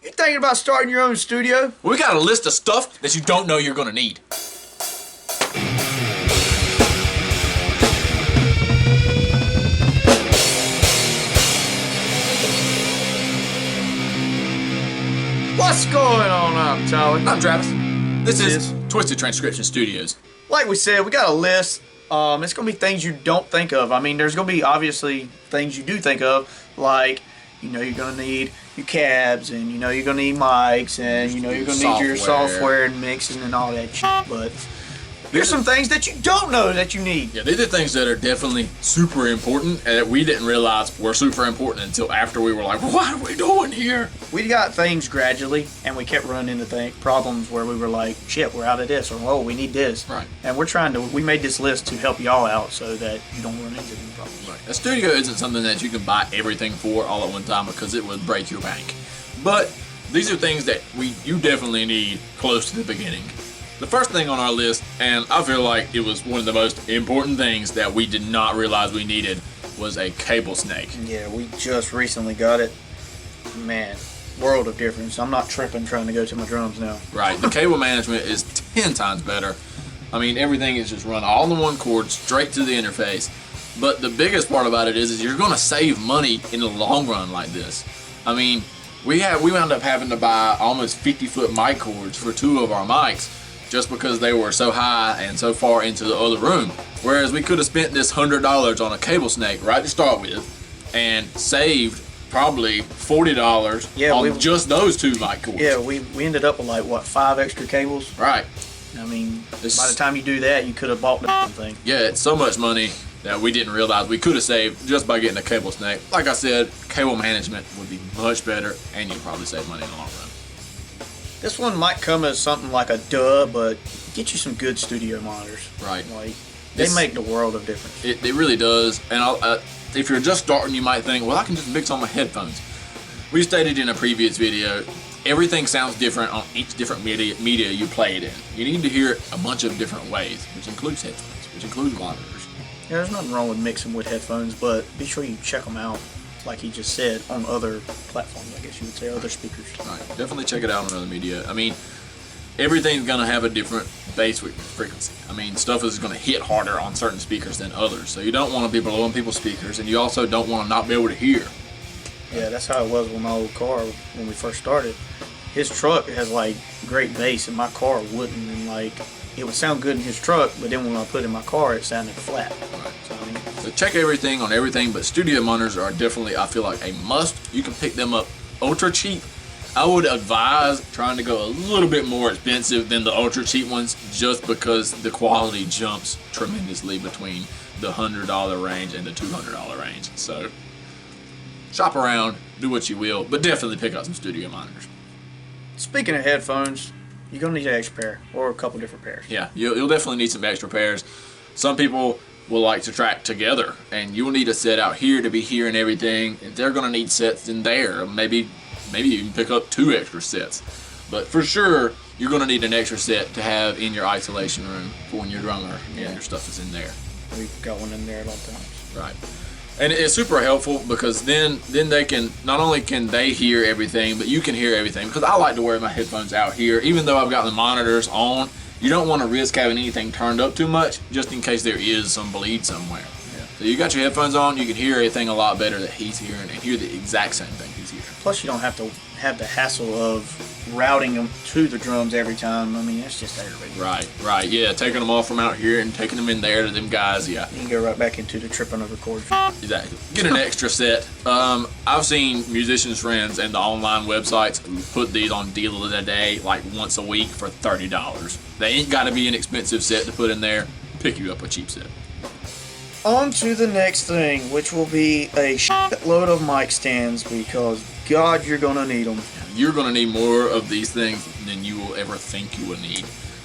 You thinking about starting your own studio? We got a list of stuff that you don't know you're gonna need. What's going on? I'm Tyler. I'm Travis. This is Twisted Transcription Studios. Like we said, we got a list. It's gonna be things you don't think of. I mean, there's gonna be obviously things you do think of, like you're gonna need your cabs, and you're gonna need mics, and you're gonna need your software and mixing and all that shit. But here's some things that you don't know that you need. Yeah, these are things that are definitely super important and that we didn't realize were super important until after we were like, what are we doing here? We got things gradually, and we kept running into problems where we were like, shit, we're out of this, or whoa, we need this. Right. And we made this list to help y'all out so that you don't run into any problems. Right. A studio isn't something that you can buy everything for all at one time because it would break your bank. But these are things that you definitely need close to the beginning. The first thing on our list, and I feel like it was one of the most important things that we did not realize we needed, was a cable snake. Yeah, we just recently got it. Man, world of difference. I'm not tripping trying to go to my drums now. Right, the cable management is 10 times better. I mean, everything is just run all in one cord, straight to the interface. But the biggest part about it is you're going to save money in the long run like this. I mean, we wound up having to buy almost 50-foot mic cords for 2 of our mics, just because they were so high and so far into the other room. Whereas we could have spent this $100 on a cable snake right to start with and saved probably $40 on just those 2 mic cords. Yeah, we ended up with like, what, 5 extra cables? Right. I mean, by the time you do that, you could have bought the thing. Yeah, it's so much money that we didn't realize we could have saved just by getting a cable snake. Like I said, cable management would be much better and you'd probably save money in the long run. This one might come as something like a duh, but get you some good studio monitors. Right. Like, they make the world of difference. It really does. And if you're just starting, you might think, well, I can just mix on my headphones. We stated in a previous video, everything sounds different on each different media you play it in. You need to hear it a bunch of different ways, which includes headphones, which includes monitors. Yeah, there's nothing wrong with mixing with headphones, but be sure you check them out, like he just said, on other platforms, I guess you would say, other speakers. Right, definitely check it out on other media. I mean, everything's going to have a different bass frequency. I mean, stuff is going to hit harder on certain speakers than others, so you don't want to be blowing people's speakers, and you also don't want to not be able to hear. Yeah, that's how it was with my old car when we first started. His truck has, like, great bass, and my car wouldn't, and, like, it would sound good in his truck, but then when I put it in my car, it sounded flat. Right. So check everything on everything, but studio monitors are definitely, I feel like, a must. You can pick them up ultra cheap. I would advise trying to go a little bit more expensive than the ultra cheap ones, just because the quality jumps tremendously between the $100 range and the $200 range. So shop around, do what you will, but definitely pick up some studio monitors. Speaking of headphones, you're going to need an extra pair, or a couple different pairs. Yeah, you'll definitely need some extra pairs. Some people will like to track together, and you'll need a set out here to be hearing everything, and they're going to need sets in there. Maybe you can pick up 2 extra sets. But for sure, you're going to need an extra set to have in your isolation room for when your drummer and your stuff is in there. We've got one in there at all times. Right. And it's super helpful because then they can, not only can they hear everything, but you can hear everything. Because I like to wear my headphones out here, even though I've got the monitors on. You don't want to risk having anything turned up too much, just in case there is some bleed somewhere. Yeah. So you got your headphones on, you can hear everything a lot better that he's hearing and hear the exact same thing he's hearing. Plus, you don't have to have the hassle of routing them to the drums every time. I mean, that's just aggravating. Right, yeah, taking them off from out here and taking them in there to them guys, yeah. You can go right back into the tripping over chords. Exactly. Get an extra set. I've seen musicians' friends and the online websites put these on deal of the day like once a week for $30. They ain't got to be an expensive set to put in there. Pick you up a cheap set. On to the next thing, which will be a shitload of mic stands, because God, you're going to need them. You're going to need more of these things than you will ever think you will need.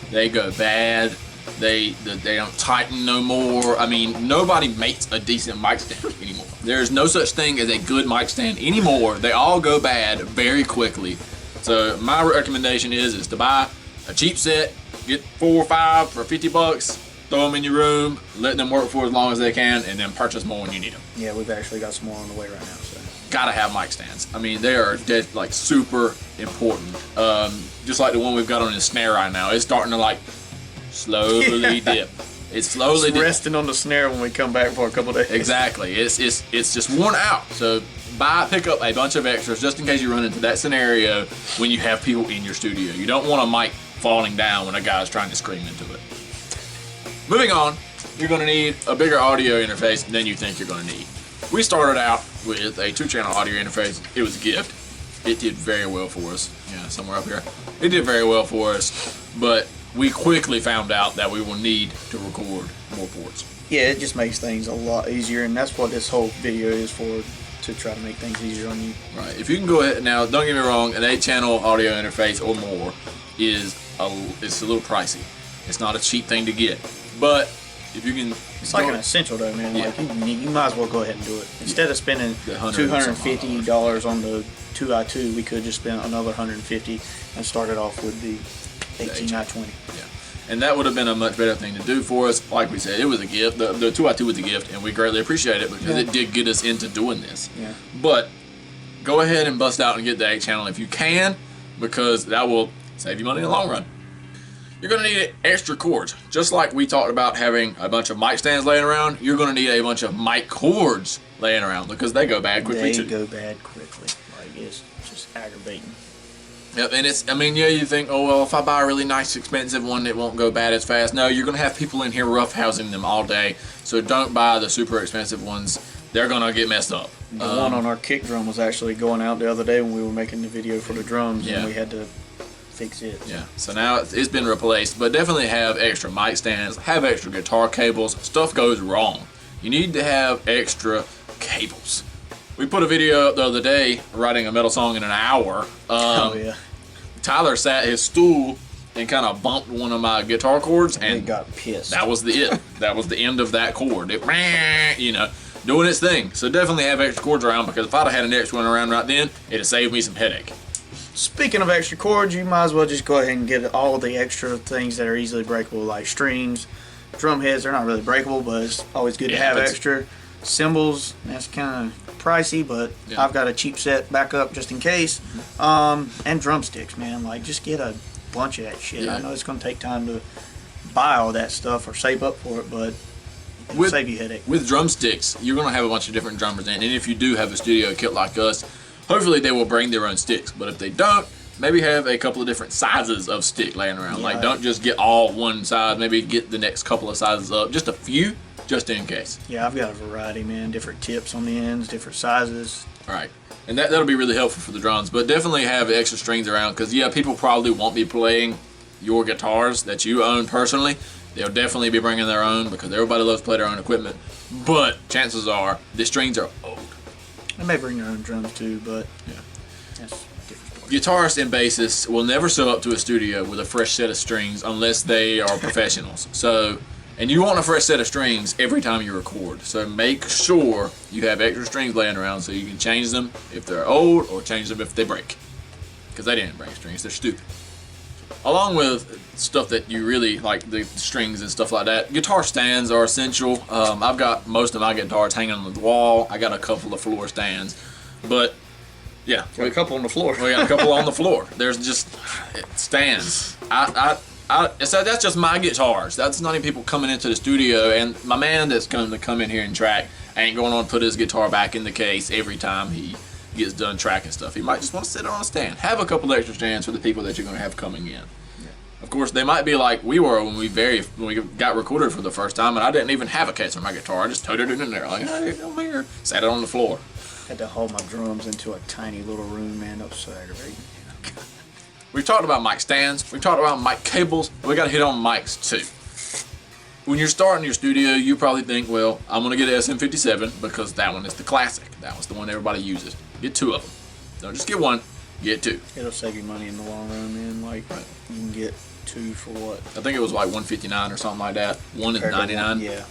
They go bad. They don't tighten no more. I mean, nobody makes a decent mic stand anymore. There's no such thing as a good mic stand anymore. They all go bad very quickly. So my recommendation is to buy a cheap set, get 4 or 5 for $50, throw them in your room, let them work for as long as they can, and then purchase more when you need them. Yeah, we've actually got some more on the way right now. So gotta have mic stands. I mean, they are like super important. Just like the one we've got on the snare right now, it's starting to like slowly dip. It's slowly resting on the snare when we come back for a couple days. Exactly. It's just worn out. So pick up a bunch of extras just in case you run into that scenario when you have people in your studio. You don't want a mic falling down when a guy's trying to scream into it. Moving on, you're going to need a bigger audio interface than you think you're going to need. We started out with a 2-channel audio interface. It was a gift. It did very well for us. Yeah, somewhere up here. It did very well for us, but we quickly found out that we will need to record more ports. Yeah, it just makes things a lot easier, and that's what this whole video is for, to try to make things easier on you. Right. If you can go ahead now, don't get me wrong, an 8-channel audio interface or more is it's a little pricey. It's not a cheap thing to get, but if you can, it's like an essential though, man. Yeah. Like you might as well go ahead and do it. Instead of spending $250 on the 2i2, we could just spend another $150 and start it off with the 18i20. Yeah. And that would have been a much better thing to do for us. Like we said, it was a gift. The 2i2 was a gift, and we greatly appreciate it because it did get us into doing this. Yeah. But go ahead and bust out and get the 8-channel if you can, because that will save you money in the long run. You're going to need extra cords. Just like we talked about having a bunch of mic stands laying around, you're going to need a bunch of mic cords laying around because they go bad quickly too. They go bad quickly. Like, it's just aggravating. Yep, and it's, I mean, yeah, you think, oh, well, if I buy a really nice, expensive one, it won't go bad as fast. No, you're going to have people in here roughhousing them all day, so don't buy the super expensive ones. They're going to get messed up. The one on our kick drum was actually going out the other day when we were making the video for the drums, and we had to fix it. Yeah, so now it's been replaced, but definitely have extra mic stands, have extra guitar cables. Stuff goes wrong. You need to have extra cables. We put a video up the other day writing a metal song in an hour. Oh yeah. Tyler sat his stool and kind of bumped one of my guitar cords, and he got pissed. That was that was the end of that chord. It, you know, doing its thing. So definitely have extra cords around, because if I'd have had an extra one around right then, it'd have saved me some headache. Speaking of extra cords, you might as well just go ahead and get all the extra things that are easily breakable, like strings, drum heads. They're not really breakable, but it's always good to have extra. Cymbals, that's kind of pricey, but I've got a cheap set backup just in case. And drumsticks, man. Like, just get a bunch of that shit. I know it's going to take time to buy all that stuff or save up for it, but it'll save you headache. With drumsticks, you're going to have a bunch of different drummers in, and if you do have a studio kit like us, hopefully they will bring their own sticks. But if they don't, maybe have a couple of different sizes of stick laying around. Like, don't just get all one size. Maybe get the next couple of sizes up. Just a few, just in case. Yeah, I've got a variety, man. Different tips on the ends, different sizes. All right. And that'll be really helpful for the drums. But definitely have extra strings around, because, yeah, people probably won't be playing your guitars that you own personally. They'll definitely be bringing their own, because everybody loves to play their own equipment. But chances are the strings are old. They may bring their own drums too, but that's a different story. Guitarists and bassists will never show up to a studio with a fresh set of strings unless they are professionals. So, and you want a fresh set of strings every time you record. So make sure you have extra strings laying around so you can change them if they're old, or change them if they break. Because they didn't bring strings, they're stupid. Along with stuff that you really like, the strings and stuff like that, guitar stands are essential. I've got most of my guitars hanging on the wall. I got a couple of floor stands, but yeah, got a couple on the floor. We got a couple on the floor. There's just stands. So that's just my guitars. That's not even people coming into the studio. And my man that's going to come in here and track ain't going to put his guitar back in the case every time he gets done tracking stuff. He might just want to sit on a stand. Have a couple extra stands for the people that you're going to have coming in. Of course, they might be like we were when we got recorded for the first time, and I didn't even have a case for my guitar. I just toted it in there, like, hey, come here. Sat it on the floor. Had to haul my drums into a tiny little room, man. That was so aggravating. We've talked about mic stands. We've talked about mic cables. We got to hit on mics too. When you're starting your studio, you probably think, well, I'm going to get an SM57 because that one is the classic. That was the one everybody uses. Get two of them. Don't just get one, get two. It'll save you money in the long run, man. Like, you can get two for what? I think it was like $159 or something like that. One is $99. Yeah.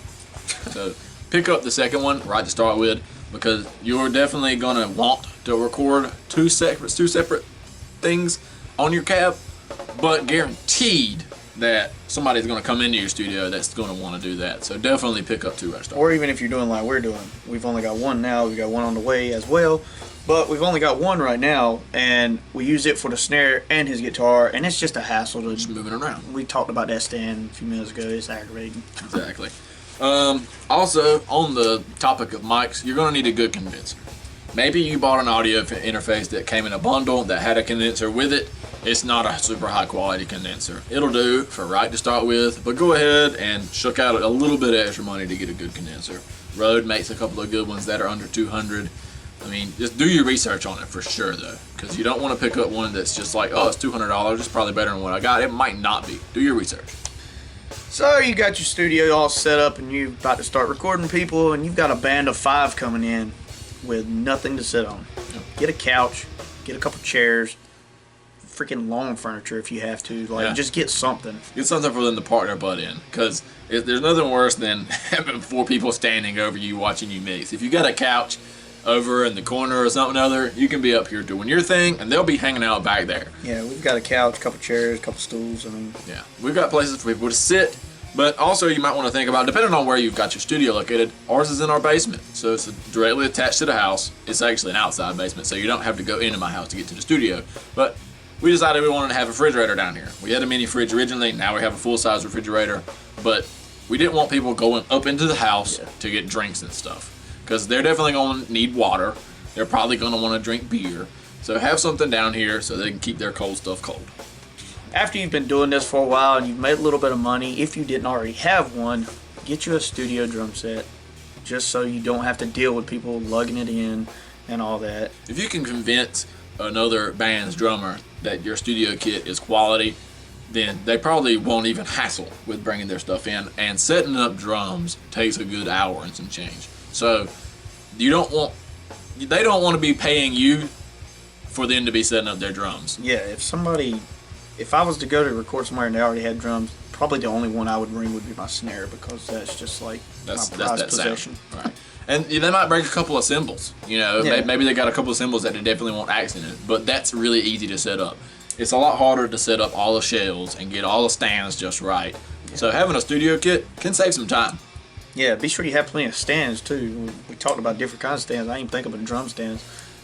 So pick up the second one right to start with, because you're definitely going to want to record two separate things on your cab, but guaranteed that somebody's going to come into your studio that's going to want to do that. So definitely pick up two right to start. Or even if you're doing like we're doing, we've only got one now, we've got one on the way as well. But we've only got one right now, and we use it for the snare and his guitar, and it's just a hassle to Just moving around. We talked about that stand a few minutes ago. It's aggravating. Exactly. Also, on the topic of mics, you're going to need a good condenser. Maybe you bought an audio interface that came in a bundle that had a condenser with it. It's not a super high quality condenser. It'll do for right to start with, but go ahead and shuck out a little bit of extra money to get a good condenser. Rode makes a couple of good ones that are under 200. I mean, just do your research on it for sure, though, because you don't want to pick up one that's just like, oh, it's $200. It's probably better than what I got. It might not be. Do your research. So you got your studio all set up, and you're about to start recording people, and you've got a band of 5 coming in with nothing to sit on. Yep. Get a couch, get a couple chairs, freaking lawn furniture if you have to. Just get something. Get something for them to park their butt in, because there's nothing worse than having 4 people standing over you watching you mix. If you got a couch over in the corner or something other, you can be up here doing your thing, and they'll be hanging out back there. Yeah, we've got a couch, a couple chairs, a couple stools. Yeah, we've got places for people to sit, but also you might want to think about, depending on where you've got your studio located, ours is in our basement, so it's directly attached to the house. It's actually an outside basement, so you don't have to go into my house to get to the studio, but we decided we wanted to have a refrigerator down here. We had a mini fridge originally, now we have a full-size refrigerator, but we didn't want people going up into the house to get drinks and stuff, because they're definitely going to need water. They're probably going to want to drink beer. So have something down here so they can keep their cold stuff cold. After you've been doing this for a while and you've made a little bit of money, if you didn't already have one, get you a studio drum set, just so you don't have to deal with people lugging it in and all that. If you can convince another band's drummer that your studio kit is quality, then they probably won't even hassle with bringing their stuff in. And setting up drums takes a good hour and some change. So they don't want to be paying you for them to be setting up their drums. Yeah, if I was to go to record somewhere and they already had drums, probably the only one I would bring would be my snare, because that's just like my prized possession. Sound. Right. And they might bring a couple of cymbals. Maybe they got a couple of cymbals that they definitely want accent in, but that's really easy to set up. It's a lot harder to set up all the shells and get all the stands just right. Yeah. So having a studio kit can save some time. Yeah, be sure you have plenty of stands too. We talked about different kinds of stands. I didn't even think about drum stands.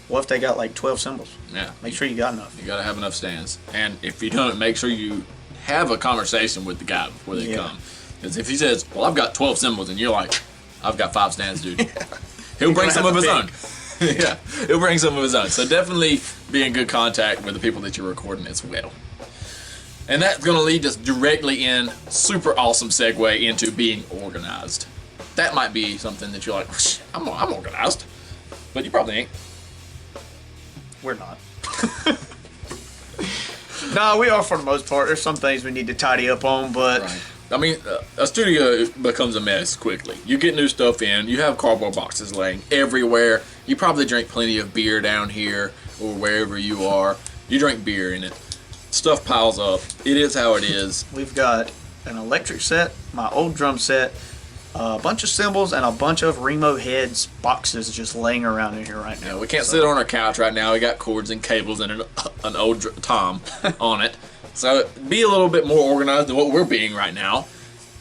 What if they got like 12 cymbals? Yeah. Make sure you got enough. You got to have enough stands. And if you don't, make sure you have a conversation with the guy before they come. Because if he says, well, I've got 12 cymbals, and you're like, I've got 5 stands, dude. He'll bring some of his own. Yeah, he'll bring some of his own. So definitely be in good contact with the people that you're recording as well. And that's going to lead us directly in, super awesome segue into being organized. That might be something that you're like, I'm organized. But you probably ain't. We're not. No, we are for the most part. There's some things we need to tidy up on, but... Right. I mean, a studio becomes a mess quickly. You get new stuff in, you have cardboard boxes laying everywhere. You probably drink plenty of beer down here or wherever you are. You drink beer in it. Stuff piles up. It is how it is. We've got an electric set, my old drum set, a bunch of cymbals, and a bunch of Remo heads boxes just laying around in here right now. Yeah, we can't sit on our couch right now. We got cords and cables and an old tom on it. So be a little bit more organized than what we're being right now.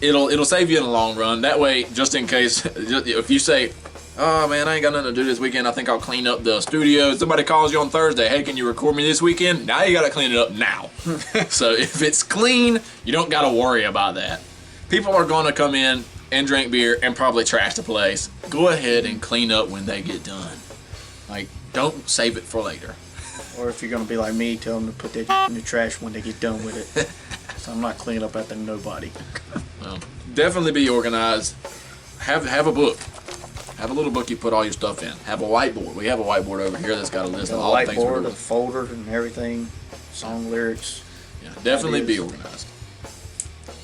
It'll save you in the long run. That way, just in case, if you say, oh man, I ain't got nothing to do this weekend, I think I'll clean up the studio. Somebody calls you on Thursday, hey, can you record me this weekend? Now you gotta clean it up now. So if it's clean, you don't gotta worry about that. People are gonna come in and drink beer and probably trash the place. Go ahead and clean up when they get done. Like, don't save it for later. Or if you're going to be like me, tell them to put that in the trash when they get done with it. So I'm not cleaning up after nobody. Well, definitely be organized. Have a book. Have a little book you put all your stuff in. Have a whiteboard. We have a whiteboard over here that's got a list of all the things we're doing. A folder and everything. Song lyrics. Yeah, definitely be organized.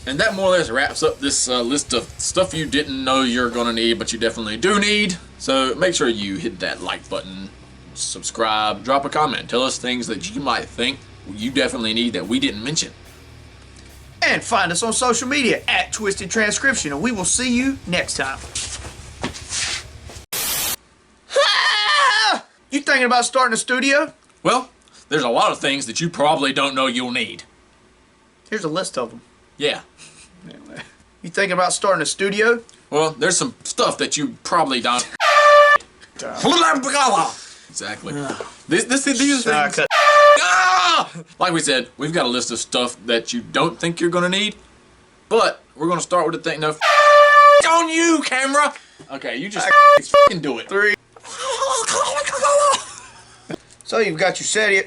And that more or less wraps up this list of stuff you didn't know you're going to need, but you definitely do need. So make sure you hit that like button, subscribe, drop a comment. Tell us things that you might think you definitely need that we didn't mention. And find us on social media at Twisted Transcription, and we will see you next time. You thinking about starting a studio? Well, there's a lot of things that you probably don't know you'll need. Here's a list of them. Yeah. You thinking about starting a studio? Well, there's some stuff that you probably don't. Exactly. These things. Like we said, we've got a list of stuff that you don't think you're gonna need, but we're gonna start with the thing. No, on you, camera. Okay, you just fucking do it. 3. So you've got your SETI.